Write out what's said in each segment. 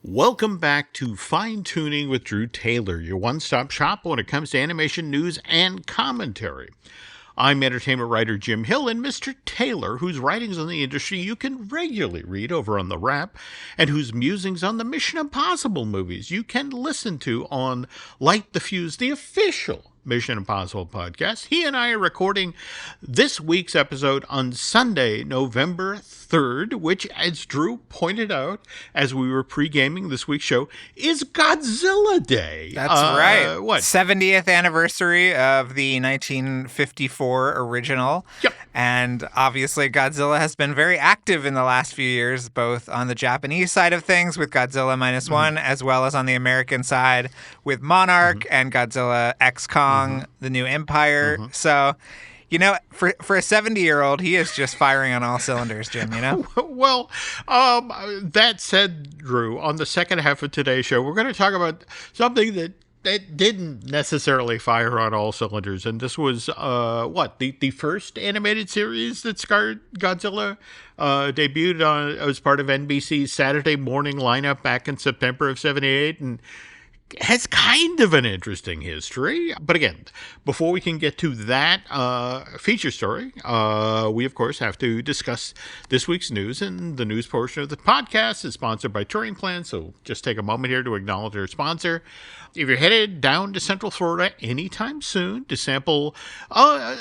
Welcome back to Fine Tooning with Drew Taylor, your one-stop shop when it comes to animation news and commentary. I'm entertainment writer Jim Hill, and Mr. Taylor, whose writings on the industry you can regularly read over on The Wrap, and whose musings on the Mission Impossible movies you can listen to on Light the Fuse, the official Mission Impossible podcast. He and I are recording this week's episode on Sunday, November 3rd, which, as Drew pointed out as we were pre-gaming this week's show, is Godzilla Day. That's right. What? 70th anniversary of the 1954 original. Yep. And obviously Godzilla has been very active in the last few years, both on the Japanese side of things with Godzilla Minus One, as well as on the American side with Monarch and Godzilla X Kong, the New Empire. So, you know, for a 70-year-old, he is just firing on all cylinders, Jim, you know? Well, that said, Drew, on the second half of today's show, we're going to talk about something that didn't necessarily fire on all cylinders. And this was, the first animated series that starred Godzilla, debuted as part of NBC's Saturday morning lineup back in September of 78, and has kind of an interesting history. But again, before we can get to that feature story, we, of course, have to discuss this week's news. And the news portion of the podcast is sponsored by Touring Plans. So just take a moment here to acknowledge our sponsor. If you're headed down to Central Florida anytime soon to sample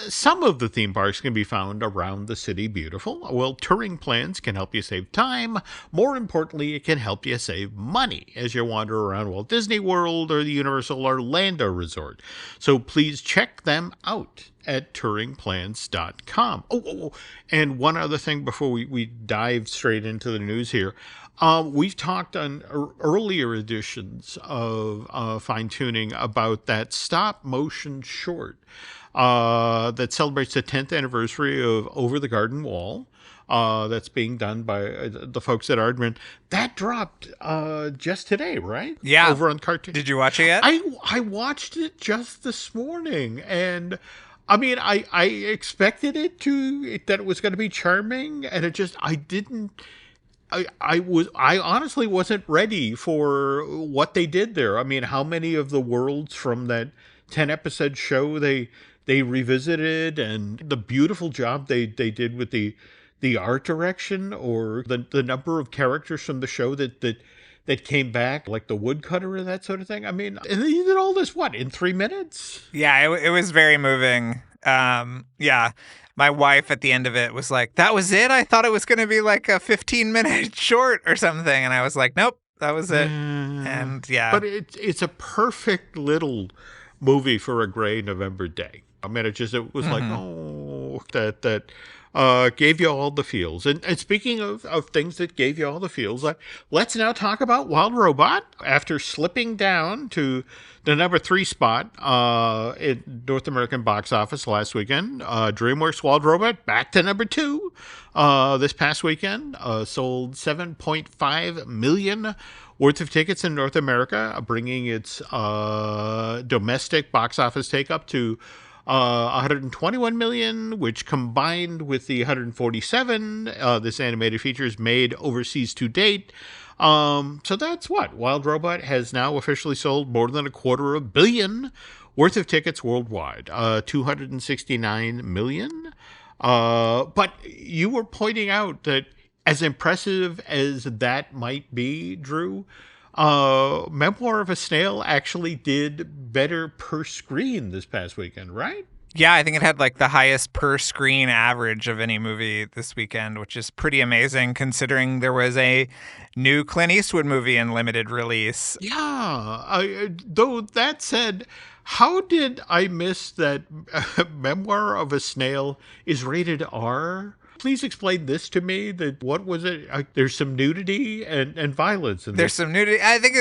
some of the theme parks can be found around the city beautiful, well, Touring Plans can help you save time. More importantly, it can help you save money as you wander around Walt Disney World or the Universal Orlando Resort. So please check them out at touringplans.com. And one other thing before we dive straight into the news here. We've talked on earlier editions of Fine Tooning about that stop motion short that celebrates the 10th anniversary of Over the Garden Wall. That's being done by the folks at Aardman. That dropped just today, right? Yeah. Over on Cartoon. Did you watch it yet? I watched it just this morning, and I mean, I expected that it was going to be charming, and I honestly wasn't ready for what they did there. I mean, how many of the worlds from that 10-episode show they revisited, and the beautiful job they did with the art direction, or the number of characters from the show that came back, like the woodcutter and that sort of thing. I mean, and they did all this, in 3 minutes? Yeah, it was very moving. Yeah. My wife at the end of it was like, that was it? I thought it was going to be like a 15-minute short or something. And I was like, nope, that was it. And yeah. But it's a perfect little movie for a gray November day. I mean, it was like, that gave you all the feels. And speaking of things that gave you all the feels, let's now talk about Wild Robot. After slipping down to the number 3 spot in North American box office last weekend, DreamWorks' Wild Robot back to number 2 this past weekend. Sold 7.5 million worth of tickets in North America, bringing its domestic box office take up to 121 million, which combined with the 147 this animated feature has made overseas to date. So that's Wild Robot has now officially sold more than $250 million worth of tickets worldwide. 269 million. But you were pointing out that as impressive as that might be, Drew, Memoir of a Snail actually did better per screen this past weekend, right? Yeah, I think it had like the highest per screen average of any movie this weekend, which is pretty amazing considering there was a new Clint Eastwood movie in limited release. Yeah, though that said, how did I miss that Memoir of a Snail is rated R? Please explain this to me. What was it? There's some nudity and violence in There's some nudity. I think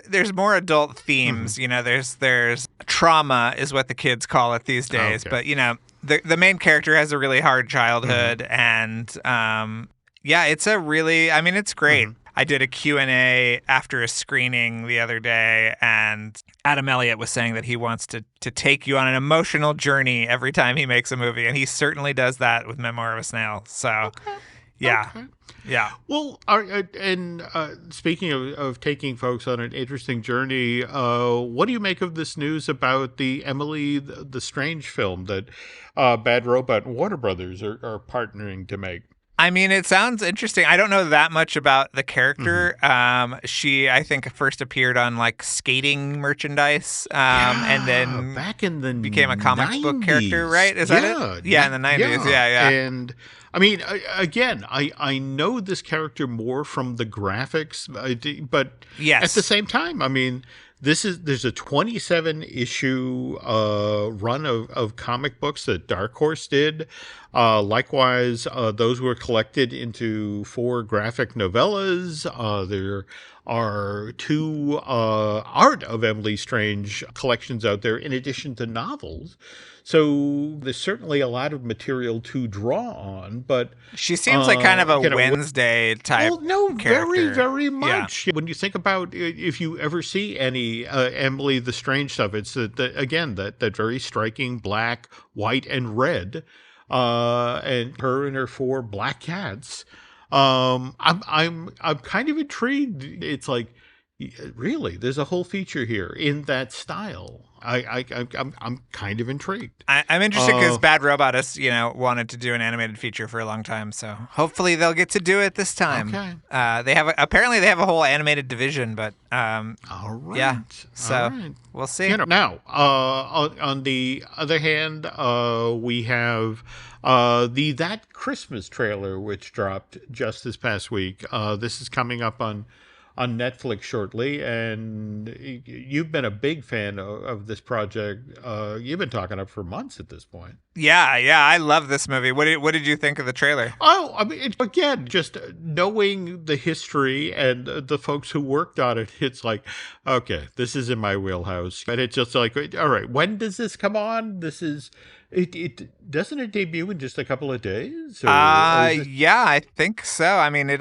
there's more adult themes. You know, there's trauma is what the kids call it these days. Okay. But you know, the main character has a really hard childhood, and it's it's great. I did a Q&A after a screening the other day, and Adam Elliott was saying that he wants to take you on an emotional journey every time he makes a movie, and he certainly does that with Memoir of a Snail. So, Yeah. Okay. Yeah. Well, speaking of taking folks on an interesting journey, what do you make of this news about the Emily the Strange film that Bad Robot and Warner Brothers are partnering to make? I mean, it sounds interesting. I don't know that much about the character. She, I think, first appeared on like skating merchandise, and then back in the became a comic 90s. book character, right? Is that it? Yeah, in the 90s. Yeah. And I mean, again, I know this character more from the graphics, but Yes. at the same time, I mean, there's a 27 issue run of comic books that Dark Horse did. Likewise, those were collected into 4 graphic novellas. There are 2 Art of Emily Strange collections out there in addition to novels. So there's certainly a lot of material to draw on, but she seems like kind of a Wednesday type. Well, no, character. very, very much. Yeah. When you think about if you ever see any Emily the Strange stuff, it's that very striking black, white, and red, and her and her 4 black cats. I'm kind of intrigued. It's like, really, there's a whole feature here in that style. I'm kind of intrigued. I'm interested because Bad Robot has, wanted to do an animated feature for a long time, so hopefully they'll get to do it this time. Okay. They have a whole animated division, but all right. Yeah. So all right. We'll see. Now, on the other hand, we have the That Christmas trailer, which dropped just this past week. This is coming up on Netflix shortly, and you've been a big fan of this project. You've been talking up for months at this point. Yeah, I love this movie. What did you think of the trailer? Oh, I mean, again, just knowing the history and the folks who worked on it, it's like, okay, this is in my wheelhouse. And it's just like, all right, when does this come on? It doesn't it debut in just a couple of days? Yeah, I think so. I mean, it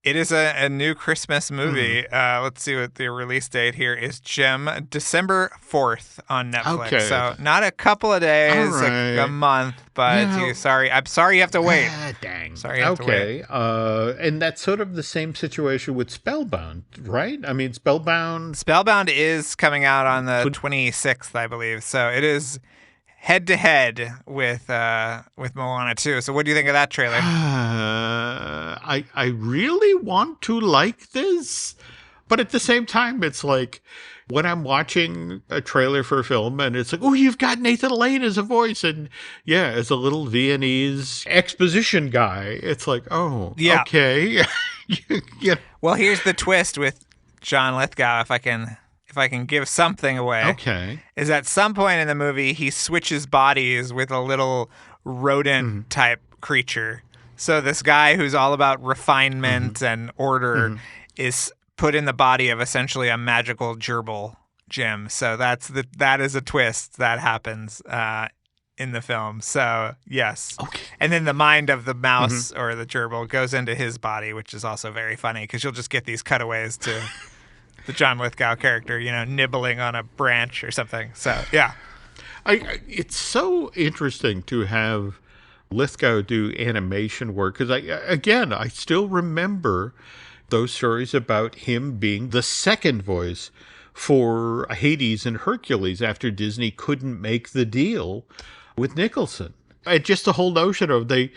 is a new Christmas movie. Let's see what the release date here is. Jim, December 4th on Netflix. Okay. So not a couple of days, All right. a month. But I'm sorry you have to wait. Dang. Sorry you have to wait. And that's sort of the same situation with Spellbound, right? I mean, Spellbound is coming out on the 26th, I believe. So it is head to head with Moana 2. So what do you think of that trailer? I really want to like this, but at the same time, it's like when I'm watching a trailer for a film and it's like, oh, you've got Nathan Lane as a voice, and as a little Viennese exposition guy, it's like, oh, yeah. Okay. Well, here's the twist with John Lithgow, if I can give something away. Okay. Is at some point in the movie, he switches bodies with a little rodent type creature. So this guy who's all about refinement and order is put in the body of essentially a magical gerbil, Jim. So that is a twist that happens in the film. So yes. Okay. And then the mind of the mouse or the gerbil goes into his body, which is also very funny because you'll just get these cutaways to the John Lithgow character, nibbling on a branch or something. So, yeah. It's so interesting to have Lithgow do animation work because I still remember those stories about him being the second voice for Hades and Hercules after Disney couldn't make the deal with Nicholson. And just the whole notion of they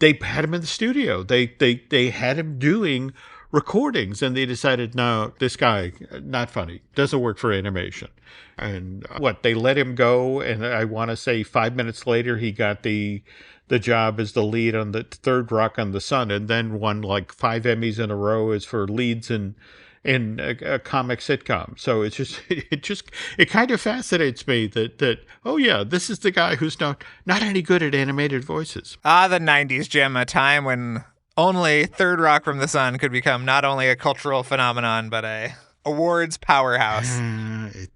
had him in the studio. They had him doing recordings, and they decided, no, this guy, not funny, doesn't work for animation. And they let him go, and I want to say 5 minutes later, he got the job as the lead on the Third Rock on the Sun, and then won like 5 Emmys in a row as for leads in a comic sitcom. So it kind of fascinates me that oh yeah, this is the guy who's not any good at animated voices. The 90s, Jim, a time when only Third Rock from the Sun could become not only a cultural phenomenon, but a awards powerhouse.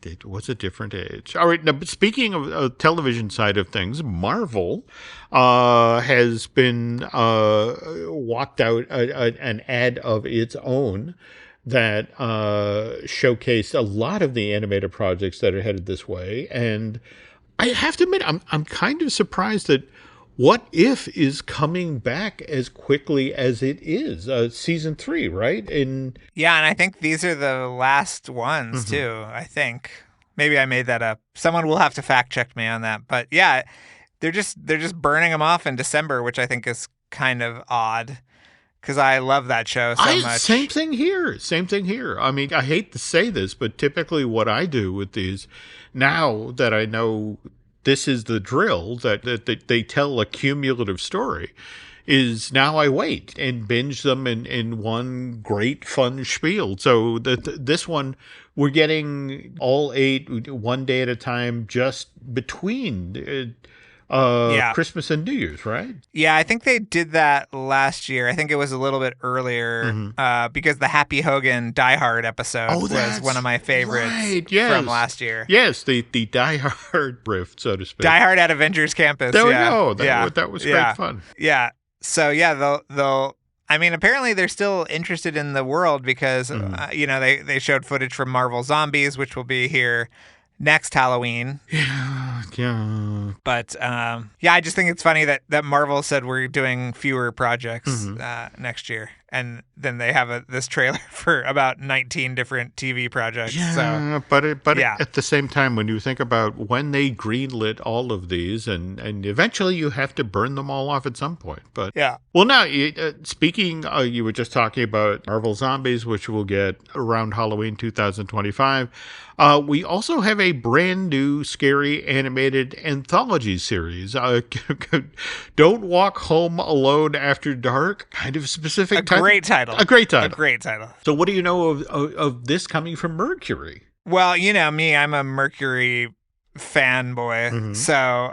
It was a different age. All right, now, but speaking of television side of things, Marvel has been walked out an ad of its own that showcased a lot of the animated projects that are headed this way. And I have to admit, I'm kind of surprised that What If is coming back as quickly as it is. Season 3, right? Yeah, and I think these are the last ones too. I think maybe I made that up. Someone will have to fact check me on that. But yeah, they're just burning them off in December, which I think is kind of odd because I love that show so much. Same thing here. Same thing here. I mean, I hate to say this, but typically what I do with these, now that I know this is the drill, that they tell a cumulative story, is now I wait and binge them in one great fun spiel. So this one, we're getting all 8 one day at a time, just between Christmas and New Year's, right? Yeah, I think they did that last year. I think it was a little bit earlier because the Happy Hogan Die Hard episode was one of my favorites from last year. Yes, the Die Hard riff, so to speak. Die Hard at Avengers Campus. There we go. That was great fun. Yeah. So yeah, they'll. I mean, apparently they're still interested in the world because they showed footage from Marvel Zombies, which will be here next Halloween. Yeah. But I just think it's funny that Marvel said we're doing fewer projects next year, and then they have this trailer for about 19 different TV projects. Yeah, so, but at the same time, when you think about when they greenlit all of these, and eventually you have to burn them all off at some point. But yeah. Well, now speaking, you were just talking about Marvel Zombies, which we'll get around Halloween 2025. We also have a brand new scary animated anthology series. Don't Walk Home Alone After Dark. Kind of specific title. Great title. A great title. A great title. So what do you know of this coming from Mercury? Well, you know me, I'm a Mercury fanboy. So,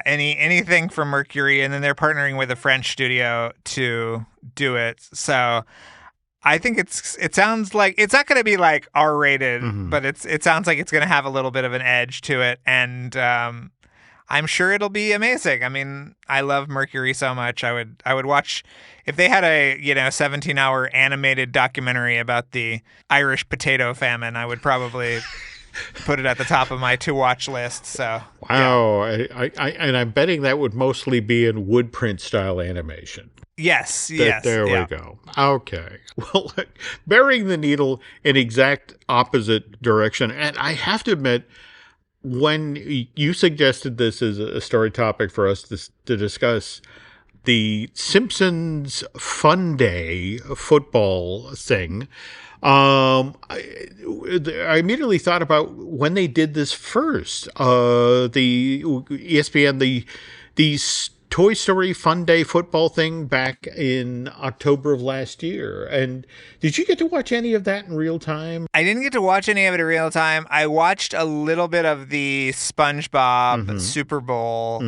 anything from Mercury, and then they're partnering with a French studio to do it. So I think it sounds like it's not going to be like R-rated, but it sounds like it's going to have a little bit of an edge to it, and I'm sure it'll be amazing. I mean, I love Mercury so much. I would watch if they had a 17-hour animated documentary about the Irish potato famine. I would probably put it at the top of my to-watch list. So wow, yeah. And I'm betting that would mostly be in wood print style animation. Yes. There we go. Okay. Well, burying the needle in exact opposite direction. And I have to admit, when you suggested this as a story topic for us to discuss, the Simpsons Fun Day football thing, I immediately thought about when they did this first. The ESPN, the Toy Story Fun Day football thing back in October of last year. And did you get to watch any of that in real time? I didn't get to watch any of it in real time. I watched a little bit of the SpongeBob Super Bowl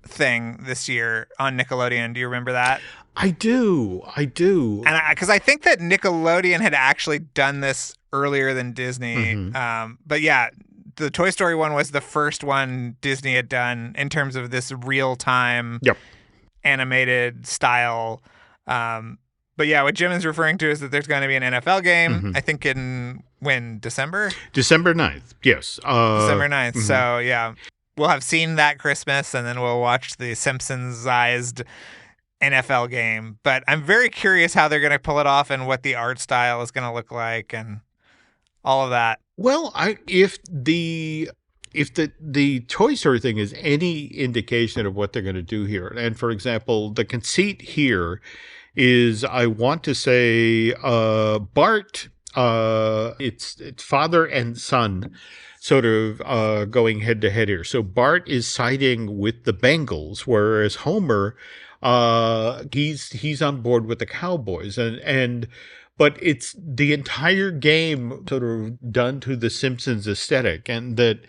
thing this year on Nickelodeon. Do you remember that? I do. And because I think that Nickelodeon had actually done this earlier than Disney. But yeah, the Toy Story one was the first one Disney had done in terms of this real-time animated style. But yeah, what Jim is referring to is that there's going to be an NFL game, I think when December? December 9th, yes. December 9th. So yeah, we'll have seen that Christmas, and then we'll watch the Simpsons-ized NFL game. But I'm very curious how they're going to pull it off and what the art style is going to look like and all of that. Well, if the Toy Story thing is any indication of what they're going to do here, and for example, the conceit here is, I want to say, Bart, it's father and son sort of going head to head here. So Bart is siding with the Bengals, whereas Homer, he's on board with the Cowboys, but it's the entire game sort of done to the Simpsons aesthetic, and that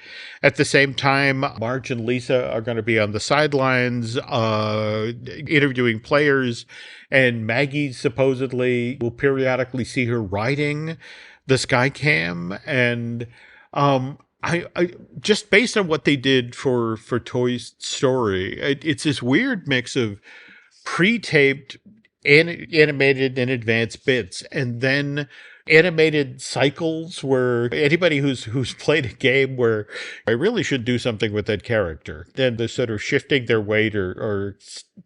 at the same time, Marge and Lisa are going to be on the sidelines interviewing players, and Maggie supposedly will periodically see her riding the Skycam, and I just based on what they did for Toy Story, it's this weird mix of pre-taped animated in advance bits, and then animated cycles where anybody who's played a game where I really should do something with that character, then the sort of shifting their weight or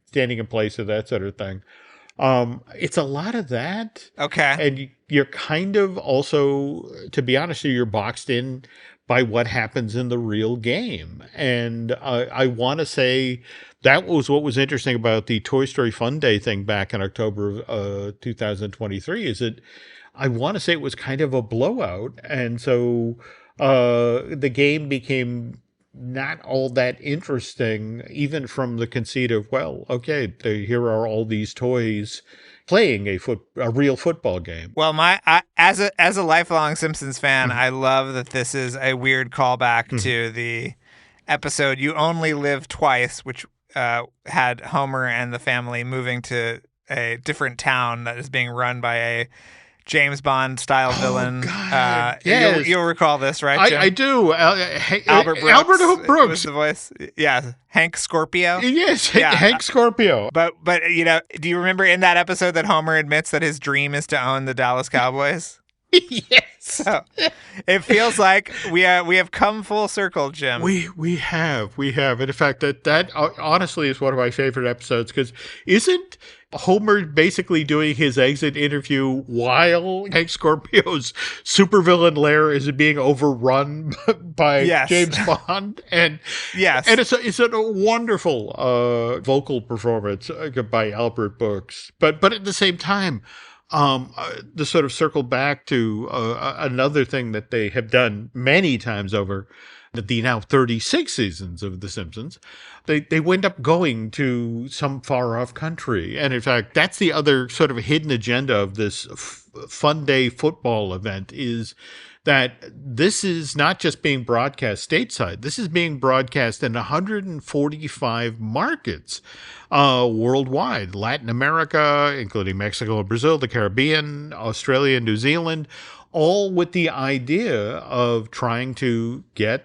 standing in place of that sort of thing. It's a lot of that. Okay. And you're kind of also, to be honest, you're boxed in by what happens in the real game. And I want to say that was what was interesting about the Toy Story Fun Day thing back in October of 2023, is that I want to say it was kind of a blowout. And so the game became not all that interesting, even from the conceit of, well, okay, here are all these toys playing a real football game. Well, as a lifelong Simpsons fan, I love that this is a weird callback to the episode "You Only Live Twice," which had Homer and the family moving to a different town that is being run by a James Bond style villain. God. Yes. You'll recall this, right, Jim? I do. Albert Brooks. Albert Brooks was the voice. Yeah, Hank Scorpio. Yes, yeah. Hank Scorpio. But do you remember in that episode that Homer admits that his dream is to own the Dallas Cowboys? Yes. So it feels like we have come full circle, Jim. We have. And in fact, that honestly is one of my favorite episodes, because isn't Homer basically doing his exit interview while Hank Scorpio's supervillain lair is being overrun by James Bond? And yes, and it's a wonderful vocal performance by Albert Brooks. But at the same time, to sort of circle back to another thing that they have done many times over the now 36 seasons of The Simpsons, they wind up going to some far-off country. And in fact, that's the other sort of hidden agenda of this Fun Day football event, is that this is not just being broadcast stateside. This is being broadcast in 145 markets worldwide. Latin America, including Mexico and Brazil, the Caribbean, Australia, New Zealand, all with the idea of trying to get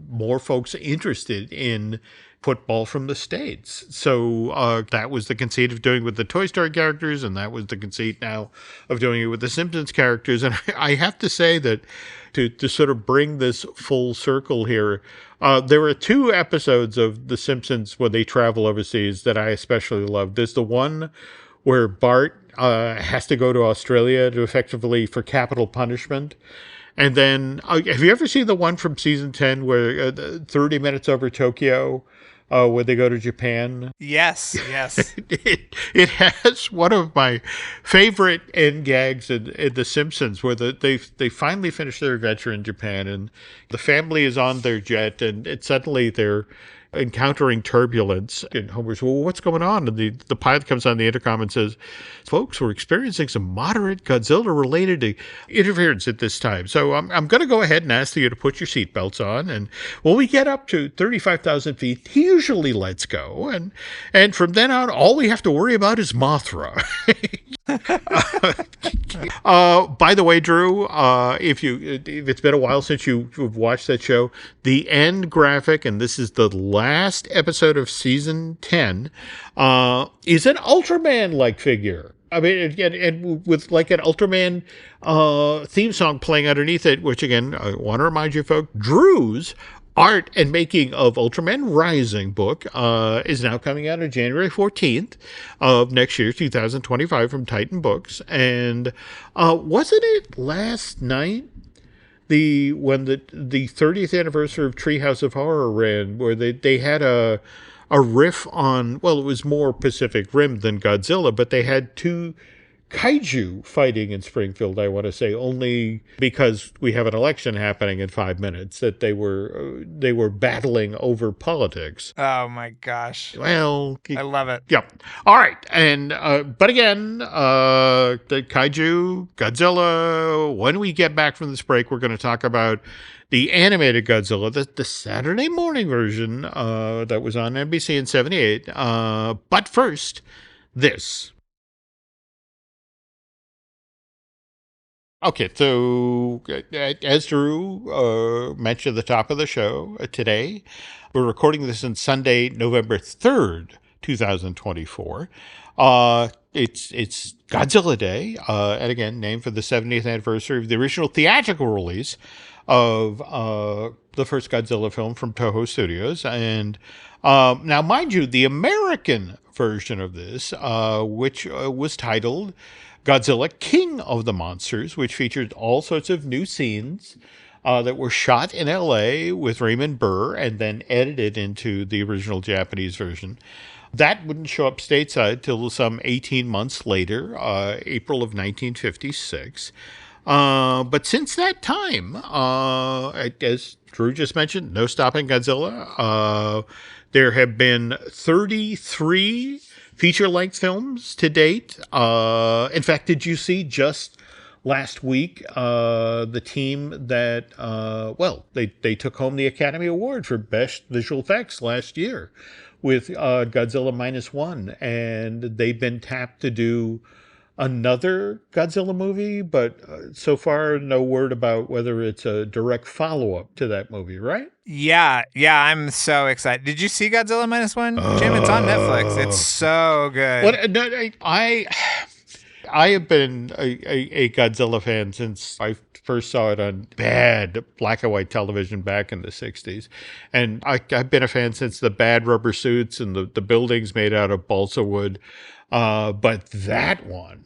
more folks interested in football from the States. So that was the conceit of doing it with the Toy Story characters, and that was the conceit now of doing it with the Simpsons characters. And I have to say that to sort of bring this full circle here, there are two episodes of The Simpsons when they travel overseas that I especially love. There's the one where Bart has to go to Australia to effectively for capital punishment. And then, have you ever seen the one from season 10 where 30 Minutes Over Tokyo, where they go to Japan? Yes. It has one of my favorite end gags in The Simpsons, where they finally finish their adventure in Japan, and the family is on their jet, and suddenly they're encountering turbulence. And Homer's, well, what's going on? And the pilot comes on the intercom and says, folks, we're experiencing some moderate Godzilla-related interference at this time. So I'm going to go ahead and ask you to put your seatbelts on. And when we get up to 35,000 feet, he usually lets go. And from then on, all we have to worry about is Mothra. By the way, Drew, if it's been a while since you've watched that show, the end graphic, and this is the last episode of season 10, is an Ultraman-like figure. I mean, and with like an Ultraman theme song playing underneath it, which again, I want to remind you folks, Drew's Art and Making of Ultraman Rising book is now coming out on January 14th of next year, 2025, from Titan Books. And wasn't it last night when the 30th anniversary of Treehouse of Horror ran, where they had a riff on, well, it was more Pacific Rim than Godzilla, but they had two kaiju fighting in Springfield, I want to say, only because we have an election happening in 5 minutes, that they were battling over politics. Oh my gosh. Well, I love it. Yep. All right. And but again, the kaiju, Godzilla, when we get back from this break, we're going to talk about the animated Godzilla, the Saturday morning version that was on NBC in 78. But first, this. Okay, so as Drew mentioned at the top of the show, today, we're recording this on Sunday, November 3rd, 2024. It's Godzilla Day, and again, named for the 70th anniversary of the original theatrical release of the first Godzilla film from Toho Studios. And now, mind you, the American version of this, which was titled Godzilla King of the Monsters, which featured all sorts of new scenes that were shot in LA with Raymond Burr and then edited into the original Japanese version. That wouldn't show up stateside till some 18 months later, April of 1956. But since that time, as Drew just mentioned, no stopping Godzilla. There have been 33 feature-length films to date. In fact, did you see just last week the team that, they took home the Academy Award for Best Visual Effects last year with Godzilla -1, and they've been tapped to do another Godzilla movie, but so far no word about whether it's a direct follow-up to that movie, right? Yeah, I'm so excited. Did you see Godzilla -1, Jim? It's on Netflix. It's so good. What I have been a Godzilla fan since I first saw it on bad black and white television back in the 60s. And I've been a fan since the bad rubber suits and the buildings made out of balsa wood. But that one,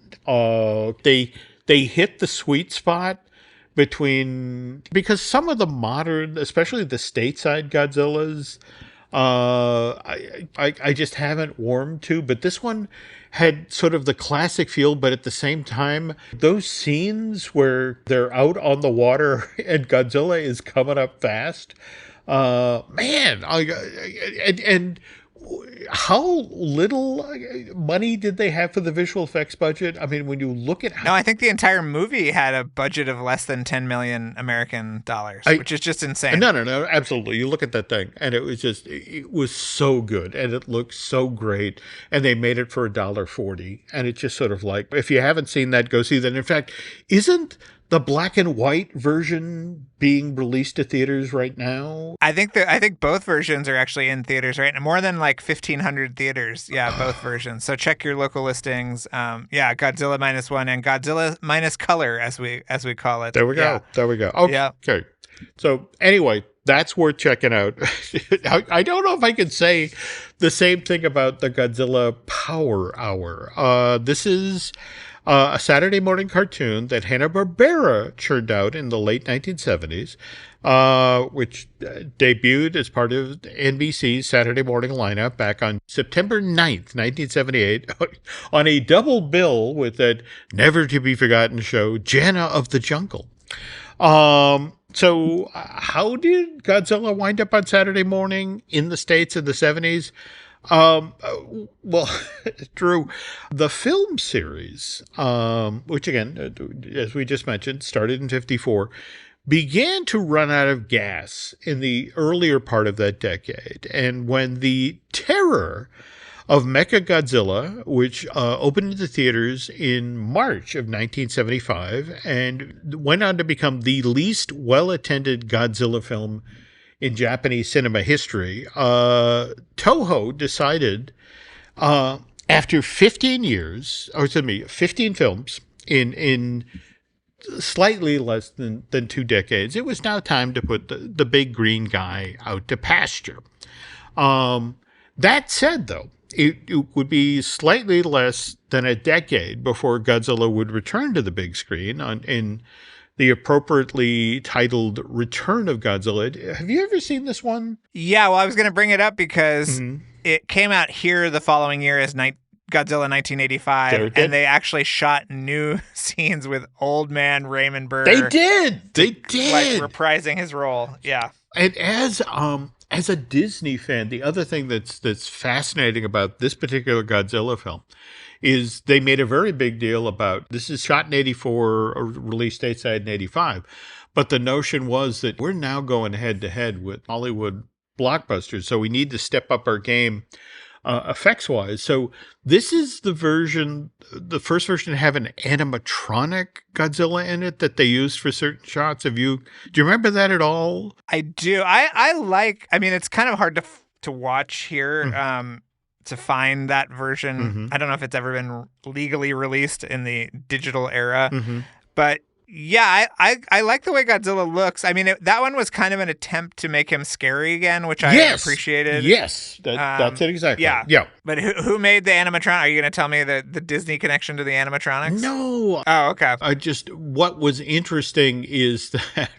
they hit the sweet spot because some of the modern, especially the stateside Godzillas, I just haven't warmed to, but this one had sort of the classic feel, but at the same time, those scenes where they're out on the water and Godzilla is coming up fast, and how little money did they have for the visual effects budget? I mean, when you look at No, I think the entire movie had a budget of less than 10 million American dollars, which is just insane. No, absolutely. You look at that thing, and it was so good, and it looked so great, and they made it for $1.40, and it's just sort of like, if you haven't seen that, go see that. In fact, isn't the black and white version being released to theaters right now? I think both versions are actually in theaters right now. More than like 1,500 theaters. Yeah, both versions. So check your local listings. Godzilla -1 and Godzilla -Color, as we call it. There we go. Okay. Yeah. Okay. So anyway, that's worth checking out. I don't know if I can say the same thing about the Godzilla Power Hour. This is a Saturday morning cartoon that Hanna-Barbera churned out in the late 1970s, which debuted as part of NBC's Saturday morning lineup back on September 9th, 1978, on a double bill with that never-to-be-forgotten show, Janna of the Jungle. So how did Godzilla wind up on Saturday morning in the States in the 70s? Drew, the film series, which again, as we just mentioned, started in 1954, began to run out of gas in the earlier part of that decade. And when the terror of Mechagodzilla, which opened into theaters in March of 1975 and went on to become the least well-attended Godzilla film in Japanese cinema history, Toho decided after 15 films in slightly less than 2 decades, it was now time to put the big green guy out to pasture. That said, though, it would be slightly less than a decade before Godzilla would return to the big screen in the appropriately titled Return of Godzilla. Have you ever seen this one? Yeah, well, I was going to bring it up because it came out here the following year as Godzilla 1985, and they actually shot new scenes with old man Raymond Burr. They did! Like reprising his role, yeah. And as a Disney fan, the other thing that's fascinating about this particular Godzilla film is they made a very big deal about, this is shot in 84, or released stateside in 85, but the notion was that we're now going head-to-head with Hollywood blockbusters, so we need to step up our game effects-wise. So this is the first version to have an animatronic Godzilla in it that they used for certain shots. Do you remember that at all? I do. I mean, it's kind of hard to watch here to find that version. Mm-hmm. I don't know if it's ever been legally released in the digital era, Mm-hmm. but yeah, I like the way Godzilla looks. I mean, that one was kind of an attempt to make him scary again, which I appreciated. Yes, that's it exactly. Yeah. But who made the animatronic? Are you going to tell me the Disney connection to the animatronics? No. Oh, okay. What was interesting is that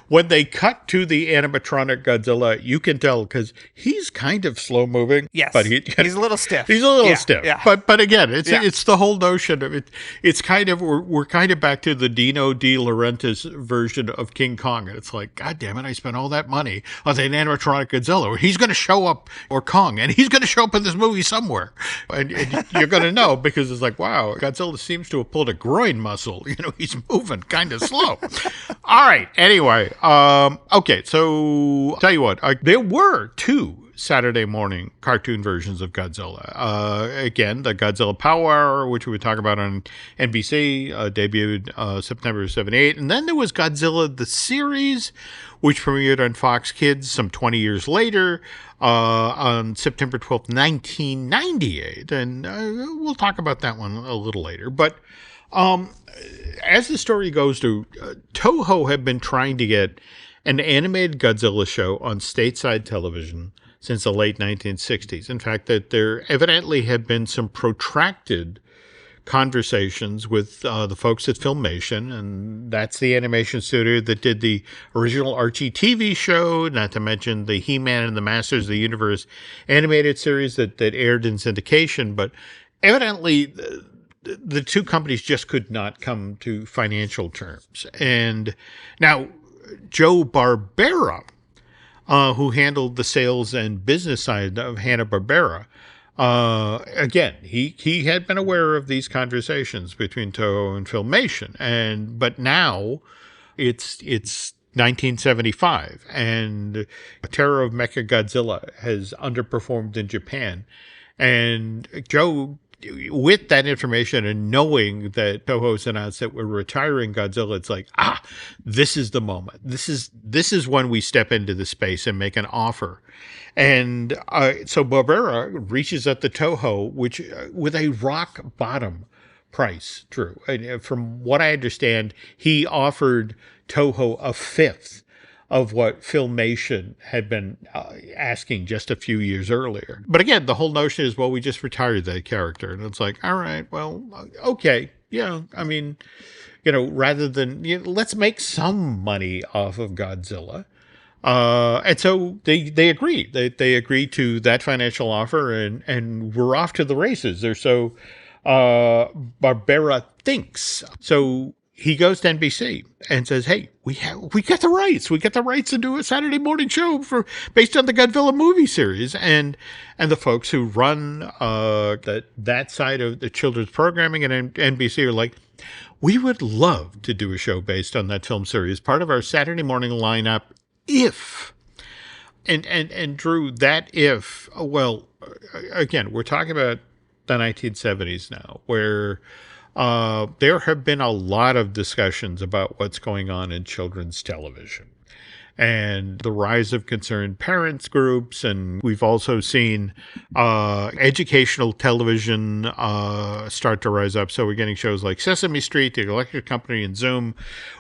when they cut to the animatronic Godzilla, you can tell because he's kind of slow moving. Yes, but he's a little stiff. He's a little stiff. Yeah. But again, it's the whole notion of it. It's kind of we're kind of back to the Dino De Laurentiis version of King Kong, and it's like, God damn it, I spent all that money on the animatronic Godzilla. He's going to show up, or Kong, and he's going to show up in this movie somewhere, and you're going to know because it's like, wow, Godzilla seems to have pulled a groin muscle. He's moving kind of slow. All right. Anyway, okay. So tell you what, there were two Saturday morning cartoon versions of Godzilla. Again, the Godzilla Power Hour, which we would talk about on NBC, debuted September 78. And then there was Godzilla the series, which premiered on Fox Kids some 20 years later on September 12th, 1998. And we'll talk about that one a little later. But as the story goes to, Toho had been trying to get an animated Godzilla show on stateside television since the late 1960s. In fact, that there evidently had been some protracted conversations with the folks at Filmation, and that's the animation studio that did the original Archie TV show, not to mention the He-Man and the Masters of the Universe animated series that aired in syndication. But evidently, the two companies just could not come to financial terms. And now, Joe Barbera, who handled the sales and business side of Hanna-Barbera, again, he had been aware of these conversations between Toho and Filmation, but now it's 1975, and Terror of Mechagodzilla has underperformed in Japan, and Joe, with that information and knowing that Toho's announced that we're retiring Godzilla, it's like, this is the moment. This is when we step into the space and make an offer. And so Barbera reaches out to Toho, which with a rock bottom price, Drew. And from what I understand, he offered Toho a fifth of what Filmation had been asking just a few years earlier. But again, the whole notion is, well, we just retired that character. And it's like, all right, well, okay. Yeah, I mean, rather than, let's make some money off of Godzilla. And so they agreed. They agreed to that financial offer, and we're off to the races. Or so Barbera thinks. So he goes to NBC and says, "Hey, we got the rights. We got the rights to do a Saturday morning show based on the Godzilla movie series." And the folks who run that side of the children's programming at NBC are like, "We would love to do a show based on that film series, part of our Saturday morning lineup, if." And Drew, that if, well, again, we're talking about the 1970s now, where there have been a lot of discussions about what's going on in children's television and the rise of concerned parents groups. And we've also seen educational television start to rise up. So we're getting shows like Sesame Street, The Electric Company, and Zoom,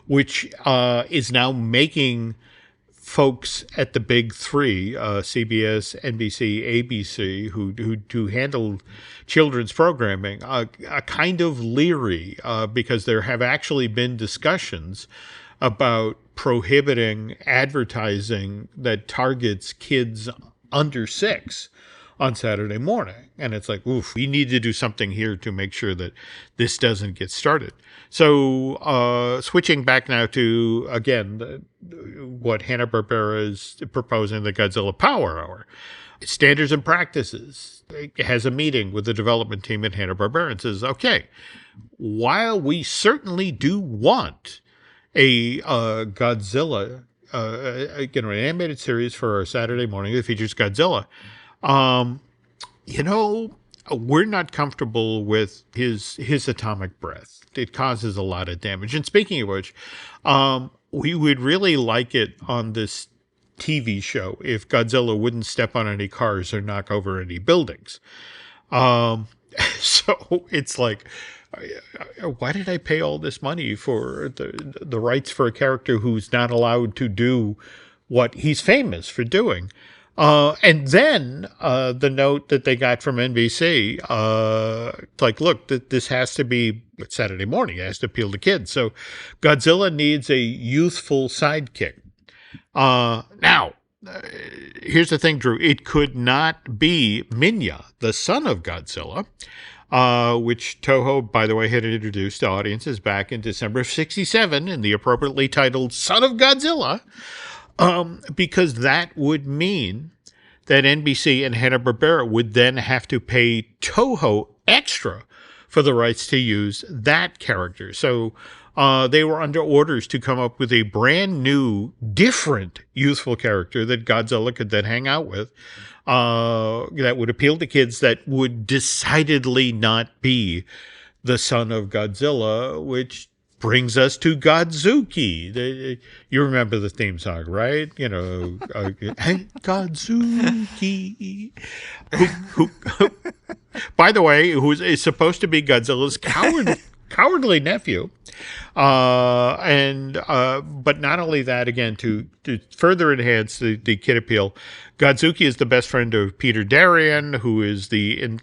which is now making folks at the big three, CBS, NBC, ABC, who handle children's programming, a kind of leery because there have actually been discussions about prohibiting advertising that targets kids under 6 on Saturday morning. And it's like, oof, we need to do something here to make sure that this doesn't get started. So switching back now to, again, what Hanna-Barbera is proposing, the Godzilla Power Hour. Standards and practices. It has a meeting with the development team at Hanna-Barbera and says, okay, while we certainly do want a Godzilla, an animated series for our Saturday morning that features Godzilla, we're not comfortable with his atomic breath. It causes a lot of damage. And speaking of which, we would really like it on this TV show if Godzilla wouldn't step on any cars or knock over any buildings. So it's like, why did I pay all this money for the rights for a character who's not allowed to do what he's famous for doing? And then the note that they got from NBC, like, look, this has to be Saturday morning. It has to appeal to kids. So Godzilla needs a youthful sidekick. Now, here's the thing, Drew. It could not be Minya, the son of Godzilla, which Toho, by the way, had introduced to audiences back in December of 1967 in the appropriately titled Son of Godzilla, because that would mean that NBC and Hanna-Barbera would then have to pay Toho extra for the rights to use that character. So they were under orders to come up with a brand new, different, youthful character that Godzilla could then hang out with, that would appeal to kids, that would decidedly not be the son of Godzilla, which brings us to Godzuki. You remember the theme song, right? You know, hey, Godzuki. Who, by the way, who is supposed to be Godzilla's cowardly nephew. But not only that, again, to further enhance the kid appeal, Godzuki is the best friend of Peter Darien, who is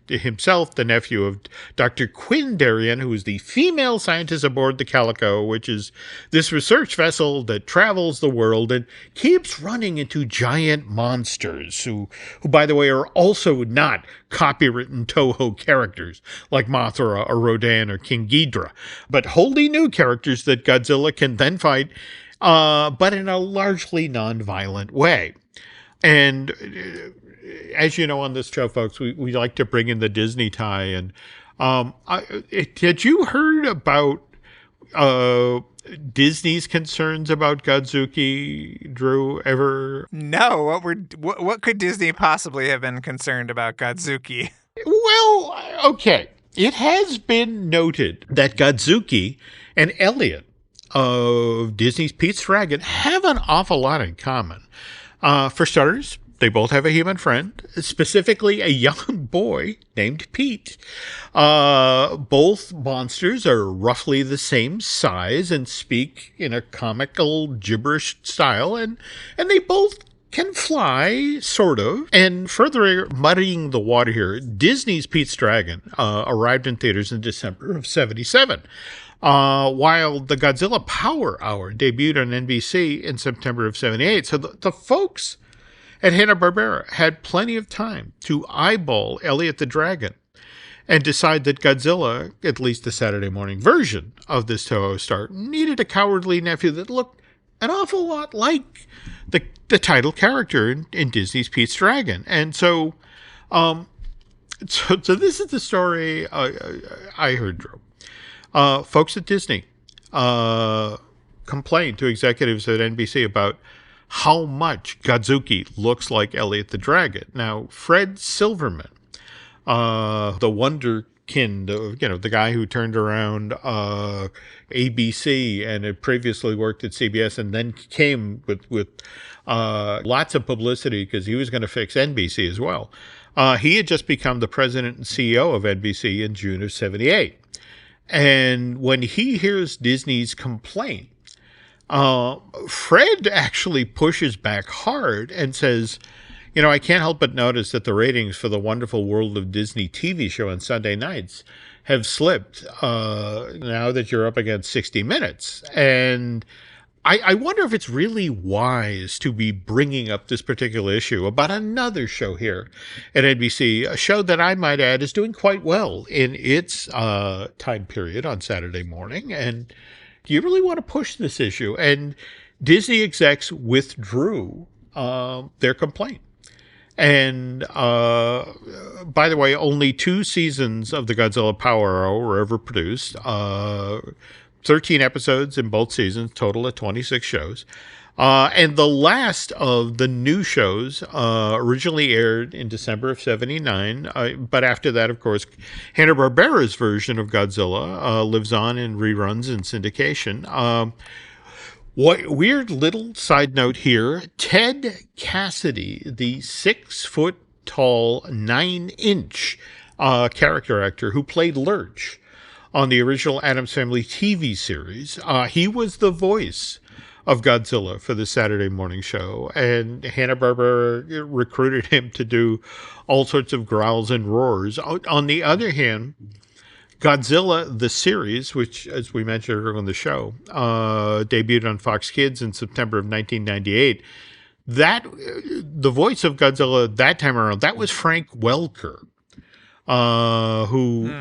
himself the nephew of Dr. Quinn Darien, who is the female scientist aboard the Calico, which is this research vessel that travels the world and keeps running into giant monsters, who by the way, are also not copywritten Toho characters like Mothra or Rodan or King Ghidorah, but wholly new characters that Godzilla can then fight, but in a largely non-violent way. And as you know, on this show, folks, we like to bring in the Disney tie. And had you heard about Disney's concerns about Godzuki, Drew, ever? No. What could Disney possibly have been concerned about Godzuki? Well, okay. It has been noted that Godzuki and Elliot of Disney's Pete's Dragon have an awful lot in common. For starters, they both have a human friend, specifically a young boy named Pete. Both monsters are roughly the same size and speak in a comical gibberish style, and they both can fly, sort of. And further muddying the water here, Disney's Pete's Dragon arrived in theaters in December of 1977. While the Godzilla Power Hour debuted on NBC in September of 1978. So the folks at Hanna-Barbera had plenty of time to eyeball Elliot the Dragon and decide that Godzilla, at least the Saturday morning version of this Toho star, needed a cowardly nephew that looked an awful lot like the title character in Disney's Pete's Dragon. And so this is the story I heard, Drew. Folks at Disney complained to executives at NBC about how much Godzuki looks like Elliot the Dragon. Now, Fred Silverman, the wonderkind, the guy who turned around ABC and had previously worked at CBS and then came with lots of publicity because he was going to fix NBC as well. He had just become the president and CEO of NBC in June of 1978. And when he hears Disney's complaint, Fred actually pushes back hard and says, I can't help but notice that the ratings for the Wonderful World of Disney TV show on Sunday nights have slipped now that you're up against 60 Minutes. And I wonder if it's really wise to be bringing up this particular issue about another show here at NBC, a show that I might add is doing quite well in its time period on Saturday morning. And do you really want to push this issue? And Disney execs withdrew their complaint. And by the way, only 2 seasons of the Godzilla Power Hour were ever produced. 13 episodes in both seasons, total of 26 shows. And the last of the new shows originally aired in December of 1979. But after that, of course, Hanna-Barbera's version of Godzilla lives on in reruns and syndication. What weird little side note here: Ted Cassidy, the 6 foot tall, 9 inch character actor who played Lurch on the original Addams Family TV series, he was the voice of Godzilla for the Saturday morning show, and Hanna-Barbera recruited him to do all sorts of growls and roars. On the other hand, Godzilla, the series, which, as we mentioned earlier on the show, debuted on Fox Kids in September of 1998. The voice of Godzilla that time around, that was Frank Welker, who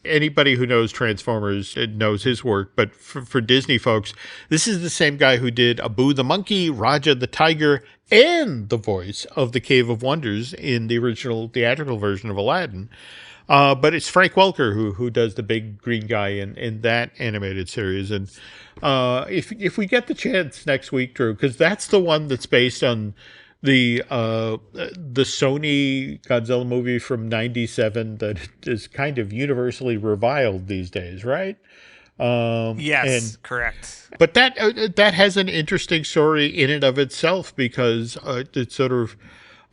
anybody who knows Transformers knows his work. But for Disney folks, this is the same guy who did Abu the Monkey, Raja the Tiger, and the voice of the Cave of Wonders in the original theatrical version of Aladdin. But it's Frank Welker who does the big green guy in that animated series. And if we get the chance next week, Drew, because that's the one that's based on the Sony Godzilla movie from '97 that is kind of universally reviled these days, right? Yes, correct. But that has an interesting story in and of itself, because it sort of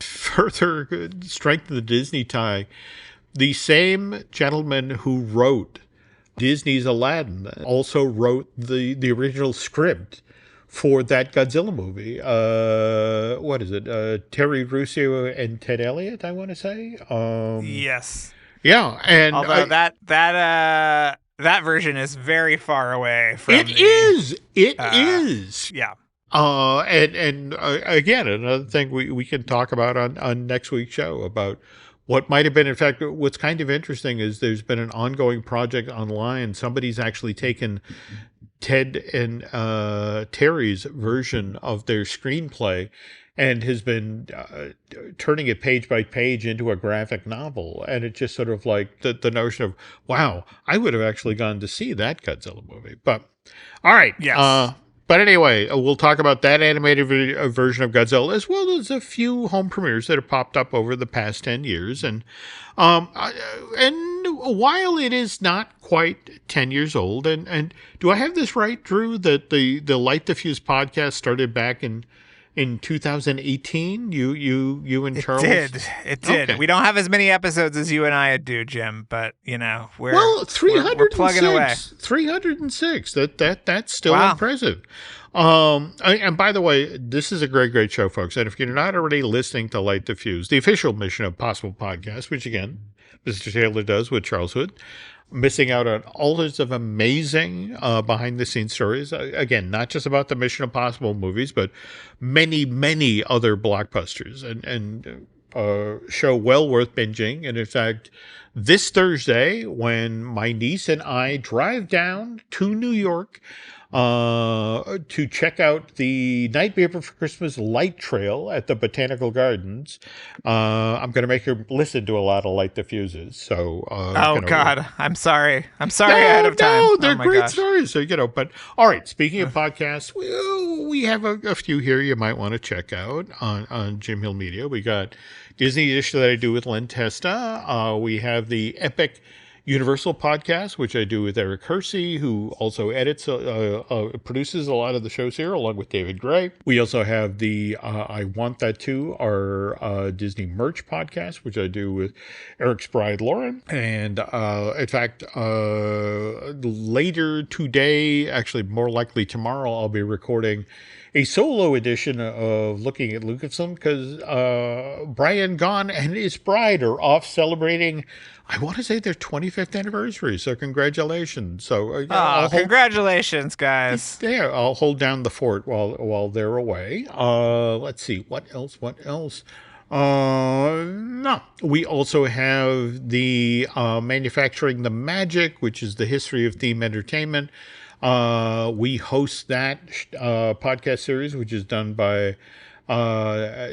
further strengthened the Disney tie. The same gentleman who wrote Disney's Aladdin also wrote the original script for that Godzilla movie. What is it? Terry Russo and Ted Elliott, I want to say. Yes. Yeah, and although that version is very far away from it is. Yeah. And again, another thing we can talk about on next week's show about what might have been. In fact, what's kind of interesting is there's been an ongoing project online. Somebody's actually taken Ted and Terry's version of their screenplay and has been turning it page by page into a graphic novel. And it's just sort of like the notion of, wow, I would have actually gone to see that Godzilla movie. But all right. Yes. But anyway, we'll talk about that animated version of Godzilla, as well as a few home premieres that have popped up over the past 10 years. And while it is not quite 10 years old, and do I have this right, Drew, that the Light the Fuse podcast started back in 2018? You and Charles? It did. Okay. We don't have as many episodes as you and I do, Jim, but we're 306. We're plugging away. 306. That's still impressive. And by the way, this is a great show, folks. And if you're not already listening to Light the Fuse, the official Mission Impossible podcast, which again, Mr. Taylor does with Charles Hood, missing out on all sorts of amazing behind-the-scenes stories. Again, not just about the Mission Impossible movies, but many other blockbusters, and show well worth binging. And in fact, this Thursday, when my niece and I drive down to New York to check out the Night Before Christmas light trail at the Botanical Gardens, I'm going to make her listen to a lot of Light the Fuses. So, God, I'm sorry ahead of time. No, they're great stories. So, but all right. Speaking of podcasts, we have a few here you might want to check out on Jim Hill Media. We got Disney Dish that I do with Len Testa. We have the Epic Universal podcast, which I do with Eric Hersey, who also edits, produces a lot of the shows here, along with David Gray. We also have the I Want That Too, our Disney merch podcast, which I do with Eric's bride, Lauren. And in fact, later today, actually more likely tomorrow, I'll be recording a solo edition of Looking at Lucasfilm, because Brian Gaughan and his bride are off celebrating, I want to say, their 25th anniversary. So congratulations. So congratulations, guys. Yeah, I'll hold down the fort while they're away. Let's see, what else? No. We also have the Manufacturing the Magic, which is the history of theme entertainment. We host that podcast series, which is done by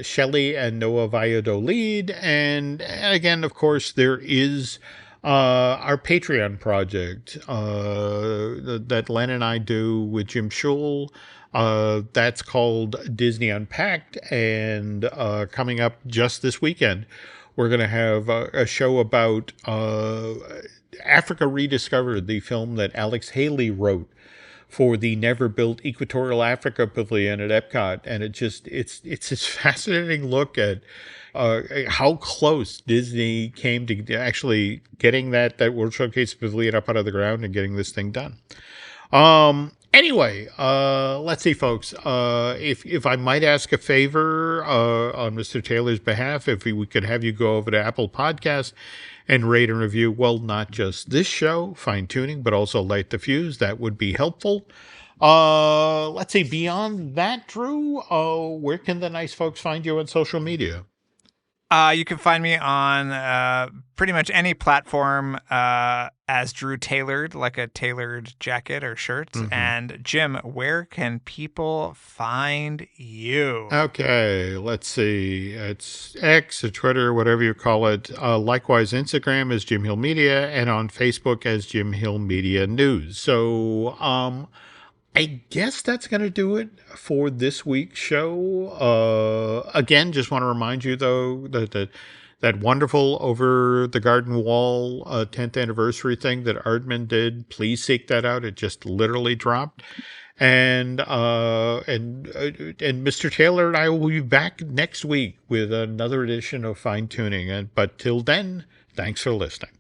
Shelley and Noah Valladolid. And again, of course, there is our Patreon project that Len and I do with Jim Schul. That's called Disney Unpacked. And coming up just this weekend, we're going to have a show about Africa Rediscovered, the film that Alex Haley wrote for the never built Equatorial Africa Pavilion at Epcot, and it's this fascinating look at how close Disney came to actually getting that World Showcase Pavilion up out of the ground and getting this thing done. Anyway, let's see, folks. If I might ask a favor on Mr. Taylor's behalf, if we could have you go over to Apple Podcasts and rate and review, well, not just this show, Fine Tuning, but also Light the Fuse, that would be helpful. Let's see, beyond that, Drew, where can the nice folks find you on social media? You can find me on pretty much any platform as Drew Tailored, like a tailored jacket or shirt. Mm-hmm. And Jim, where can people find you? Okay, let's see. It's X or Twitter, whatever you call it. Likewise, Instagram is Jim Hill Media, and on Facebook as Jim Hill Media News. So, I guess that's going to do it for this week's show. Again, just want to remind you, though, that wonderful Over the Garden Wall 10th anniversary thing that Aardman did. Please seek that out. It just literally dropped. And Mr. Taylor and I will be back next week with another edition of Fine Tuning. But till then, thanks for listening.